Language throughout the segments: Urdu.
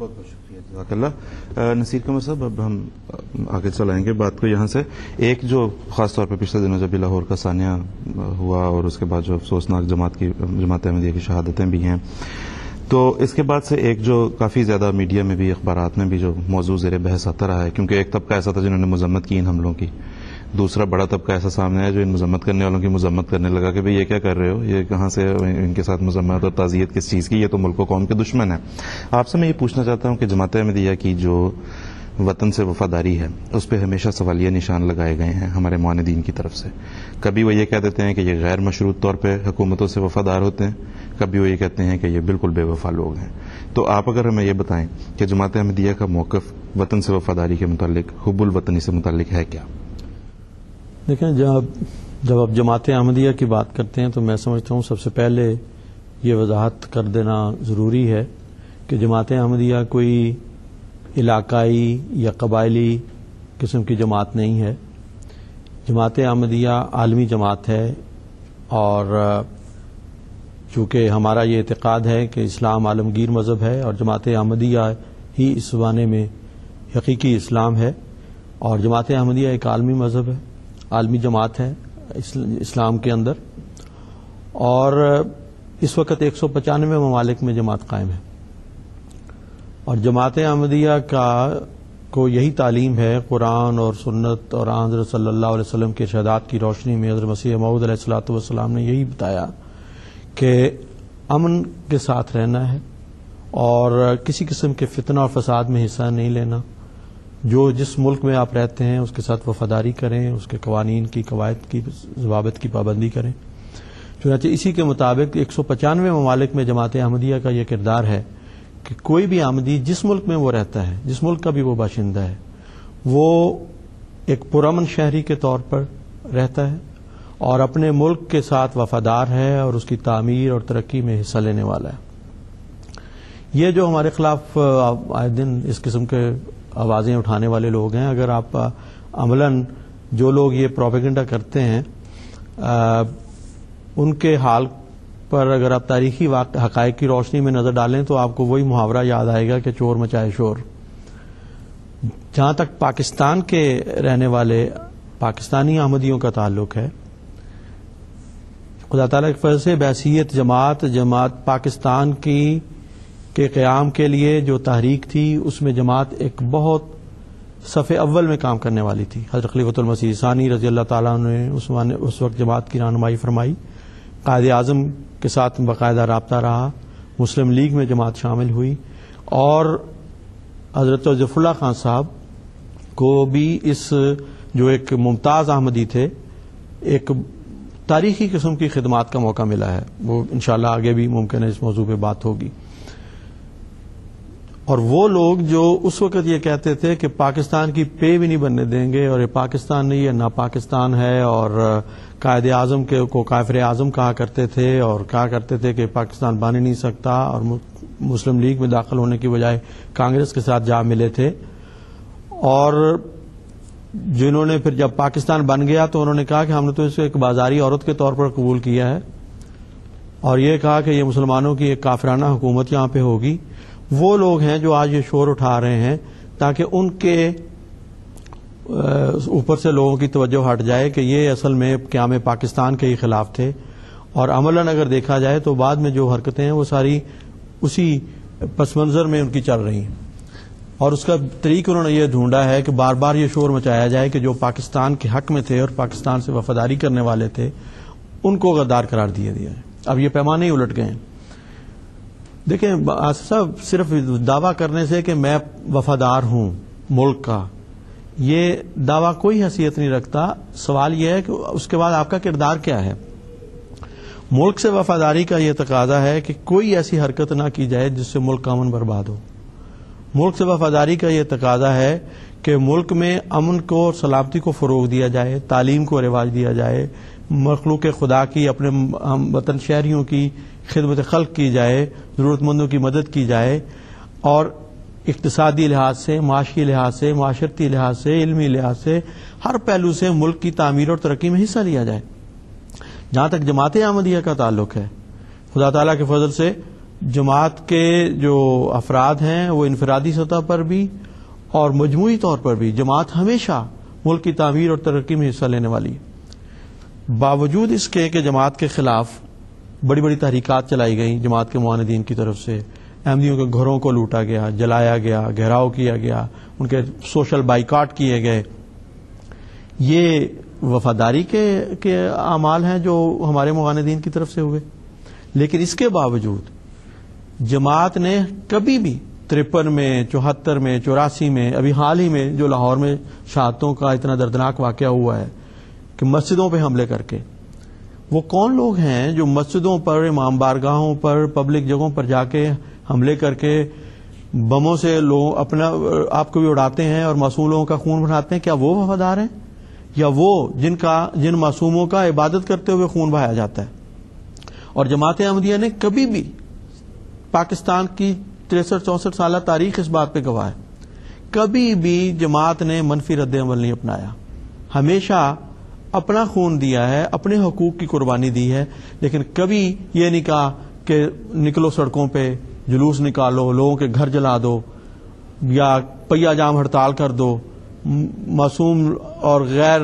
بہت بہت شکریہ، جزاک اللہ۔ نصیر قمر صاحب، اب ہم آگے چلائیں گے بات کو یہاں سے۔ ایک جو خاص طور پہ پچھلے دنوں جب لاہور کا سانحہ ہوا اور اس کے بعد جو افسوسناک جماعت احمدیہ کی شہادتیں بھی ہیں، تو اس کے بعد سے ایک جو کافی زیادہ میڈیا میں بھی اخبارات میں بھی جو موضوع زیر بحث آتا رہا ہے، کیونکہ ایک طبقہ ایسا تھا جنہوں نے مذمت کی ان حملوں کی، دوسرا بڑا طبقہ ایسا سامنے ہے جو ان مذمت کرنے والوں کی مذمت کرنے لگا کہ بھئی یہ کیا کر رہے ہو، یہ کہاں سے ان کے ساتھ مذمت اور تعزیت کس چیز کی، یہ تو ملک و قوم کے دشمن ہیں۔ آپ سے میں یہ پوچھنا چاہتا ہوں کہ جماعت احمدیہ کی جو وطن سے وفاداری ہے اس پہ ہمیشہ سوالیہ نشان لگائے گئے ہیں ہمارے معاندین کی طرف سے۔ کبھی وہ یہ کہہ دیتے ہیں کہ یہ غیر مشروط طور پہ حکومتوں سے وفادار ہوتے ہیں، کبھی وہ یہ کہتے ہیں کہ یہ بالکل بے وفا لوگ ہیں۔ تو آپ اگر ہمیں یہ بتائیں کہ جماعت احمدیہ کا موقف وطن سے وفاداری کے متعلق، حب الوطنی سے متعلق ہے کیا؟ دیکھیں، جب آپ جماعت احمدیہ کی بات کرتے ہیں تو میں سمجھتا ہوں سب سے پہلے یہ وضاحت کر دینا ضروری ہے کہ جماعت احمدیہ کوئی علاقائی یا قبائلی قسم کی جماعت نہیں ہے۔ جماعت احمدیہ عالمی جماعت ہے، اور چونکہ ہمارا یہ اعتقاد ہے کہ اسلام عالمگیر مذہب ہے اور جماعت احمدیہ ہی اس زمانے میں حقیقی اسلام ہے، اور جماعت احمدیہ ایک عالمی مذہب ہے، عالمی جماعت ہے اسلام کے اندر، اور اس وقت 195 ممالک میں جماعت قائم ہے۔ اور جماعت احمدیہ کو یہی تعلیم ہے، قرآن اور سنت اور حضرت صلی اللہ علیہ وسلم کے ارشادات کی روشنی میں حضرت مسیح موعود علیہ الصلوۃ والسلام نے یہی بتایا کہ امن کے ساتھ رہنا ہے اور کسی قسم کے فتنہ اور فساد میں حصہ نہیں لینا۔ جس ملک میں آپ رہتے ہیں اس کے ساتھ وفاداری کریں، اس کے قوانین کی، قواعد کی، ضوابط کی پابندی کریں۔ چنانچہ اسی کے مطابق 195 ممالک میں جماعت احمدیہ کا یہ کردار ہے کہ کوئی بھی احمدی جس ملک میں وہ رہتا ہے، جس ملک کا بھی وہ باشندہ ہے، وہ ایک پرامن شہری کے طور پر رہتا ہے اور اپنے ملک کے ساتھ وفادار ہے اور اس کی تعمیر اور ترقی میں حصہ لینے والا ہے۔ یہ جو ہمارے خلاف آئے دن اس قسم کے آوازیں اٹھانے والے لوگ ہیں، اگر آپ عملاً جو لوگ یہ پروپیگنڈا کرتے ہیں ان کے حال پر اگر آپ تاریخی حقائق کی روشنی میں نظر ڈالیں تو آپ کو وہی محاورہ یاد آئے گا کہ چور مچائے شور۔ جہاں تک پاکستان کے رہنے والے پاکستانی احمدیوں کا تعلق ہے، خدا تعالیٰ کی فضل سے بحیثیت جماعت پاکستان کے قیام کے لیے جو تحریک تھی اس میں جماعت ایک بہت صف اول میں کام کرنے والی تھی۔ حضرت خلیفۃ المسیح ثانی رضی اللہ تعالیٰ عنہ نے اس وقت جماعت کی رہنمائی فرمائی، قائد اعظم کے ساتھ باقاعدہ رابطہ رہا، مسلم لیگ میں جماعت شامل ہوئی، اور حضرت ظفر اللہ خان صاحب کو بھی اس جو ایک ممتاز احمدی تھے، ایک تاریخی قسم کی خدمات کا موقع ملا ہے۔ وہ انشاءاللہ آگے بھی ممکن ہے اس موضوع پہ بات ہوگی۔ اور وہ لوگ جو اس وقت یہ کہتے تھے کہ پاکستان کی پے بھی نہیں بننے دیں گے اور یہ پاکستان نہیں ہے، نا پاکستان ہے، اور قائد اعظم کو کافر اعظم کہا کرتے تھے اور کہا کرتے تھے کہ پاکستان بن ہی نہیں سکتا، اور مسلم لیگ میں داخل ہونے کی بجائے کانگریس کے ساتھ جا ملے تھے، اور جنہوں نے پھر جب پاکستان بن گیا تو انہوں نے کہا کہ ہم نے تو اس کو ایک بازاری عورت کے طور پر قبول کیا ہے، اور یہ کہا کہ یہ مسلمانوں کی ایک کافرانہ حکومت یہاں پہ ہوگی۔ وہ لوگ ہیں جو آج یہ شور اٹھا رہے ہیں تاکہ ان کے اوپر سے لوگوں کی توجہ ہٹ جائے کہ یہ اصل میں قیام پاکستان کے ہی خلاف تھے، اور عملاً اگر دیکھا جائے تو بعد میں جو حرکتیں ہیں وہ ساری اسی پس منظر میں ان کی چل رہی ہیں، اور اس کا طریق انہوں نے یہ ڈھونڈا ہے کہ بار بار یہ شور مچایا جائے کہ جو پاکستان کے حق میں تھے اور پاکستان سے وفاداری کرنے والے تھے ان کو غدار قرار دیا ہے۔ اب یہ پیمانے ہی الٹ گئے ہیں۔ دیکھیں آصف صاحب، صرف دعویٰ کرنے سے کہ میں وفادار ہوں ملک کا، یہ دعویٰ کوئی حیثیت نہیں رکھتا۔ سوال یہ ہے کہ اس کے بعد آپ کا کردار کیا ہے۔ ملک سے وفاداری کا یہ تقاضا ہے کہ کوئی ایسی حرکت نہ کی جائے جس سے ملک کا امن برباد ہو۔ ملک سے وفاداری کا یہ تقاضا ہے کہ ملک میں امن کو اور سلامتی کو فروغ دیا جائے، تعلیم کو رواج دیا جائے، مخلوق خدا کی، اپنے وطن شہریوں کی خدمت خلق کی جائے، ضرورت مندوں کی مدد کی جائے، اور اقتصادی لحاظ سے، معاشی لحاظ سے، معاشرتی لحاظ سے، علمی لحاظ سے، ہر پہلو سے ملک کی تعمیر اور ترقی میں حصہ لیا جائے۔ جہاں تک جماعت احمدیہ کا تعلق ہے، خدا تعالیٰ کے فضل سے جماعت کے جو افراد ہیں وہ انفرادی سطح پر بھی اور مجموعی طور پر بھی جماعت ہمیشہ ملک کی تعمیر اور ترقی میں حصہ لینے والی ہے. باوجود اس کے کہ جماعت کے خلاف بڑی بڑی تحریکات چلائی گئیں جماعت کے معاندین کی طرف سے، احمدیوں کے گھروں کو لوٹا گیا، جلایا گیا، گھیراؤ کیا گیا، ان کے سوشل بائیکاٹ کیے گئے، یہ وفاداری کے اعمال ہیں جو ہمارے معاندین کی طرف سے ہوئے. لیکن اس کے باوجود جماعت نے کبھی بھی 53 میں، 74 میں، 84 میں، ابھی حال ہی میں جو لاہور میں شہادتوں کا اتنا دردناک واقعہ ہوا ہے کہ مسجدوں پہ حملے کر کے، وہ کون لوگ ہیں جو مسجدوں پر، امام بارگاہوں پر، پبلک جگہوں پر جا کے حملے کر کے بموں سے لوگ اپنا آپ کو بھی اڑاتے ہیں اور معصوم لوگوں کا خون بہاتے ہیں؟ کیا وہ وفادار ہیں، یا وہ جن معصوموں کا عبادت کرتے ہوئے خون بہایا جاتا ہے؟ اور جماعت احمدیہ نے کبھی بھی، پاکستان کی 63-64 سالہ تاریخ اس بات پہ گواہ ہے، کبھی بھی جماعت نے منفی رد عمل نہیں اپنایا، ہمیشہ اپنا خون دیا ہے، اپنے حقوق کی قربانی دی ہے، لیکن کبھی یہ نہیں کہا کہ نکلو سڑکوں پہ، جلوس نکالو، لوگوں کے گھر جلا دو یا پہیا جام ہڑتال کر دو، معصوم اور غیر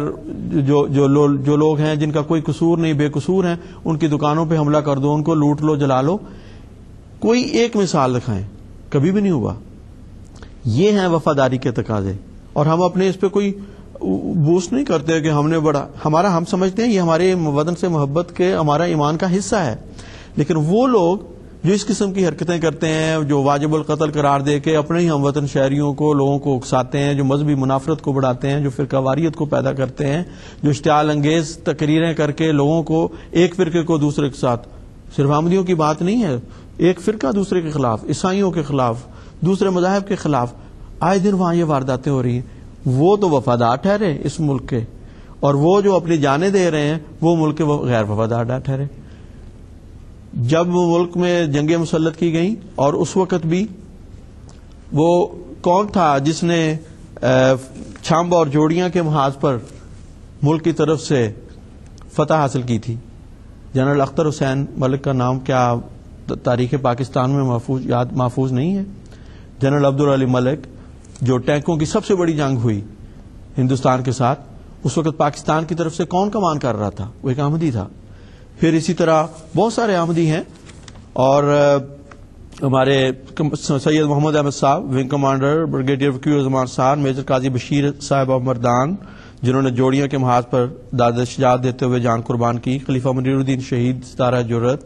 جو لوگ ہیں جن کا کوئی قصور نہیں، بے قصور ہیں، ان کی دکانوں پہ حملہ کر دو، ان کو لوٹ لو، جلا لو. کوئی ایک مثال دکھائیں، کبھی بھی نہیں ہوا. یہ ہیں وفاداری کے تقاضے، اور ہم اپنے اس پہ کوئی بوسٹ نہیں کرتے کہ ہم نے ہم سمجھتے ہیں یہ ہمارے وطن سے محبت کے، ہمارا ایمان کا حصہ ہے. لیکن وہ لوگ جو اس قسم کی حرکتیں کرتے ہیں، جو واجب القتل قرار دے کے اپنے ہی ہم وطن شہریوں کو، لوگوں کو اکساتے ہیں، جو مذہبی منافرت کو بڑھاتے ہیں، جو فرقہ واریت کو پیدا کرتے ہیں، جو اشتعال انگیز تقریریں کر کے لوگوں کو، ایک فرقے کو دوسرے کے ساتھ، صرف احمدیوں کی بات نہیں ہے، ایک فرقہ دوسرے کے خلاف، عیسائیوں کے خلاف، دوسرے مذاہب کے خلاف آئے دن وہاں یہ وارداتیں ہو رہی ہیں. وہ تو وفادار ٹھہرے اس ملک کے، اور وہ جو اپنی جانیں دے رہے ہیں وہ ملک کے غیر وفادار ٹھہرے. جب ملک میں جنگیں مسلط کی گئیں، اور اس وقت بھی وہ کون تھا جس نے چھامب اور جوڑیاں کے محاذ پر ملک کی طرف سے فتح حاصل کی تھی؟ جنرل اختر حسین ملک کا نام کیا تاریخ پاکستان میں محفوظ نہیں ہے؟ جنرل عبدالعلی ملک، جو ٹینکوں کی سب سے بڑی جنگ ہوئی ہندوستان کے ساتھ، اس وقت پاکستان کی طرف سے کون کمان کر رہا تھا؟ وہ ایک احمدی تھا. پھر اسی طرح بہت سارے احمدی ہیں، اور ہمارے سید محمد احمد صاحب، ونگ کمانڈر بریگیڈیئر وقیع زمان صاحب، میجر قاضی بشیر صاحب مردان، جنہوں نے جوڑیاں کے محاذ پر داد شجاعت دیتے ہوئے جان قربان کی، خلیفہ منیر الدین شہید ستارہ جرت،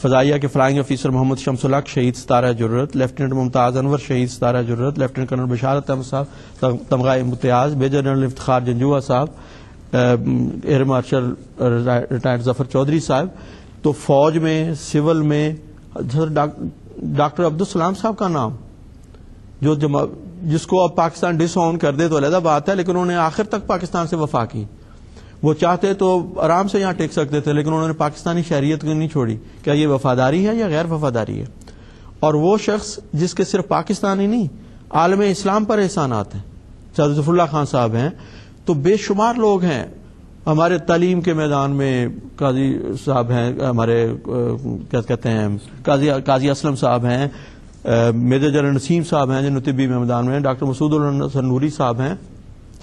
فضائیہ کے فلائنگ افیسر محمد شمس الحق شہید ستارہ جرت، لیفٹیننٹ ممتاز انور شہید ستارہ جرت، لیفٹیننٹ کرنل بشارت احمد صاحب تمغہ امتیاز، میجر جنرل افتخار جنجوعہ صاحب، ایئر مارشل ریٹائرڈ ظفر چودھری صاحب. تو فوج میں، سول میں ڈاکٹر عبدالسلام صاحب کا نام، جس کو اب پاکستان ڈس آن کر دے تو علیحدہ بات ہے، لیکن انہوں نے آخر تک پاکستان سے وفا کی. وہ چاہتے تو آرام سے یہاں ٹیک سکتے تھے، لیکن انہوں نے پاکستانی شہریت کو نہیں چھوڑی. کیا یہ وفاداری ہے یا غیر وفاداری ہے؟ اور وہ شخص جس کے صرف پاکستان ہی نہیں، عالم اسلام پر احسانات ہیں، سید ظفر اللہ خان صاحب ہیں، تو بے شمار لوگ ہیں. ہمارے تعلیم کے میدان میں قاضی صاحب ہیں، ہمارے کیا کہتے ہیں قاضی اسلم صاحب ہیں، میجر جنرل نسیم صاحب ہیں جن طبی میدان میں، ڈاکٹر مسعود النصر نوری صاحب ہیں.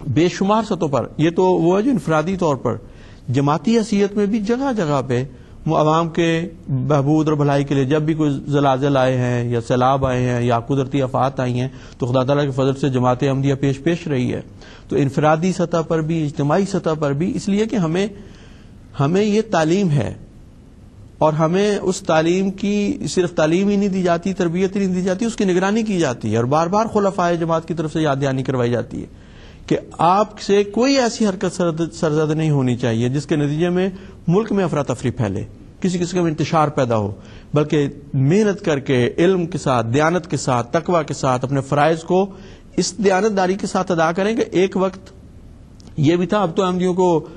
بے شمار سطحوں پر یہ تو وہ ہے جو انفرادی طور پر، جماعتی حیثیت میں بھی جگہ جگہ پہ عوام کے بہبود اور بھلائی کے لیے جب بھی کوئی زلازل آئے ہیں یا سیلاب آئے ہیں یا قدرتی آفات آئی ہیں تو خدا تعالیٰ کے فضل سے جماعت احمدیہ پیش رہی ہے. تو انفرادی سطح پر بھی، اجتماعی سطح پر بھی، اس لیے کہ ہمیں یہ تعلیم ہے، اور ہمیں اس تعلیم کی صرف تعلیم ہی نہیں دی جاتی، تربیت ہی نہیں دی جاتی، اس کی نگرانی کی جاتی ہے، اور بار بار خلفائے جماعت کی طرف سے یاد دہانی کروائی جاتی ہے کہ آپ سے کوئی ایسی حرکت سرزد نہیں ہونی چاہیے جس کے نتیجے میں ملک میں افراتفری پھیلے، کسی قسم کا انتشار پیدا ہو، بلکہ محنت کر کے، علم کے ساتھ، دیانت کے ساتھ، تقوی کے ساتھ اپنے فرائض کو اس دیانتداری کے ساتھ ادا کریں. کہ ایک وقت یہ بھی تھا، اب تو احمدیوں کو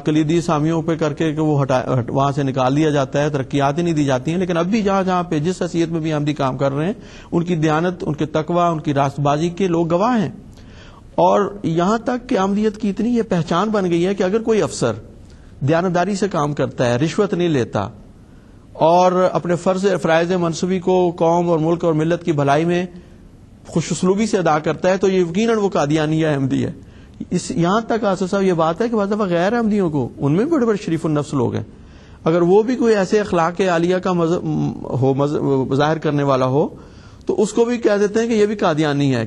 کلیدی اسامیوں پہ کر کے کہ وہ وہاں سے نکال دیا جاتا ہے، ترقیات ہی نہیں دی جاتی ہیں، لیکن اب بھی جہاں پہ جس حیثیت میں بھی احمدی کام کر رہے ہیں، ان کی دیانت، ان کے تقوی، ان کی راست بازی کے لوگ گواہ ہیں. اور یہاں تک کہ احمدیت کی اتنی یہ پہچان بن گئی ہے کہ اگر کوئی افسر دیانتداری سے کام کرتا ہے، رشوت نہیں لیتا، اور اپنے فرائض منصبی کو قوم اور ملک اور ملت کی بھلائی میں خوش اسلوبی سے ادا کرتا ہے تو یہ یقیناً وہ قادیانی یا احمدی ہے. یہاں تک آصف صاحب یہ بات ہے کہ بعض دفعہ غیر احمدیوں کو، ان میں بڑے بڑے شریف النفس لوگ ہیں، اگر وہ بھی کوئی ایسے اخلاق عالیہ کا ظاہر کرنے والا ہو تو اس کو بھی کہہ دیتے ہیں کہ یہ بھی قادیانی ہے.